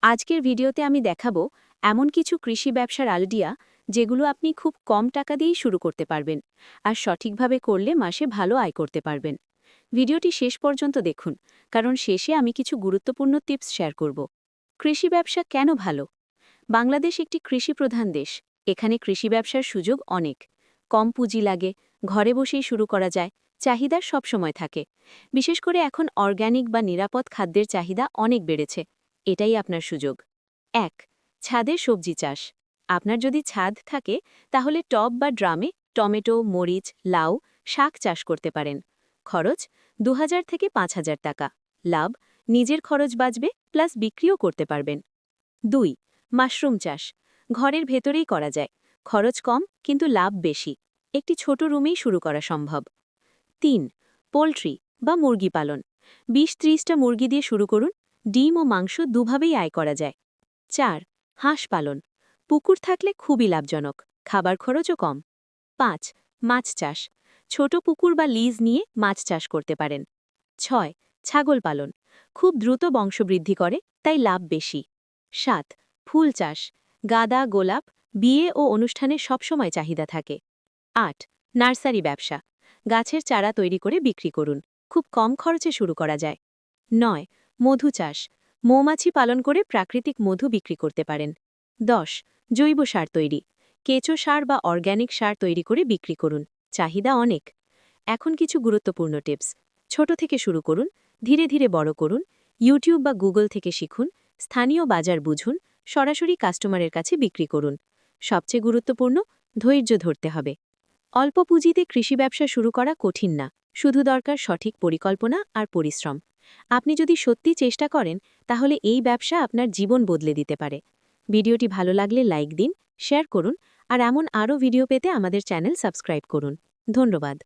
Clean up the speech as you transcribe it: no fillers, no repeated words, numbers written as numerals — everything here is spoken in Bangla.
আজকের ভিডিওতে আমি দেখাবো এমন কিছু কৃষি ব্যবসার আইডিয়া যেগুলো আপনি খুব কম টাকা দিয়েই শুরু করতে পারবেন আর সঠিকভাবে করলে মাসে ভালো আয় করতে পারবেন। ভিডিওটি শেষ পর্যন্ত দেখুন, কারণ শেষে আমি কিছু গুরুত্বপূর্ণ টিপস শেয়ার করব। কৃষি ব্যবসা কেন ভালো? বাংলাদেশ একটি কৃষিপ্রধান দেশ। এখানে কৃষি ব্যবসার সুযোগ অনেক। কম পুঁজি লাগে, ঘরে বসেই শুরু করা যায়, চাহিদা সবসময় থাকে। বিশেষ করে এখন অর্গানিক বা নিরাপদ খাদ্যের চাহিদা অনেক বেড়েছে। এটাই আপনার সুযোগ। ১. ছাদে সবজি চাষ। আপনার যদি ছাদ থাকে তাহলে টব বা ড্রামে টমেটো, মরিচ, লাউ, শাক চাষ করতে পারেন। খরচ ২,০০০ থেকে ৫,০০০ টাকা। লাভ, নিজের খরচ বাঁচবে প্লাস বিক্রিও করতে পারবেন। ২. মাশরুম চাষ। ঘরের ভেতরেই করা যায়। খরচ কম কিন্তু লাভ বেশি। একটি ছোট রুমেই শুরু করা সম্ভব। ৩. পোল্ট্রি বা মুরগি পালন। ২০-৩০টা মুরগি দিয়ে শুরু করুন। ডিম ও মাংস দুভাবেই আয় করা যায়। ৪. হাঁস পালন। পুকুর থাকলে খুবই লাভজনক, খাবার খরচও কম। ৫. মাছ চাষ। ছোট পুকুর বা লিজ নিয়ে মাছ চাষ করতে পারেন। ৬. ছাগল পালন। খুব দ্রুত বংশবৃদ্ধি করে, তাই লাভ বেশি। ৭. ফুল চাষ। গাঁদা, গোলাপ বিয়ে ও অনুষ্ঠানে সবসময় চাহিদা থাকে। ৮. নার্সারি ব্যবসা। গাছের চারা তৈরি করে বিক্রি করুন। খুব কম খরচে শুরু করা যায়। ৯. মধু চাষ। মৌমাছি পালন করে প্রাকৃতিক মধু বিক্রি করতে পারেন। ১০. জৈব সার তৈরি। কেঁচো সার বা অর্গ্যানিক সার তৈরি করে বিক্রি করুন। চাহিদা অনেক। এখন কিছু গুরুত্বপূর্ণ টিপস। ছোট থেকে শুরু করুন, ধীরে ধীরে বড় করুন। ইউটিউব বা গুগল থেকে শিখুন, স্থানীয় বাজার বুঝুন, সরাসরি কাস্টমারের কাছে বিক্রি করুন। সবচেয়ে গুরুত্বপূর্ণ, ধৈর্য ধরতে হবে। অল্প পুঁজিতে কৃষি ব্যবসা শুরু করা কঠিন না, শুধু দরকার সঠিক পরিকল্পনা আর পরিশ্রম। আপনি যদি সত্যি চেষ্টা করেন তাহলে এই ব্যবসা আপনার জীবন বদলে দিতে পারে। ভিডিওটি ভালো লাগলে লাইক দিন, শেয়ার করুন আর এমন আরও ভিডিও পেতে আমাদের চ্যানেল সাবস্ক্রাইব করুন। ধন্যবাদ।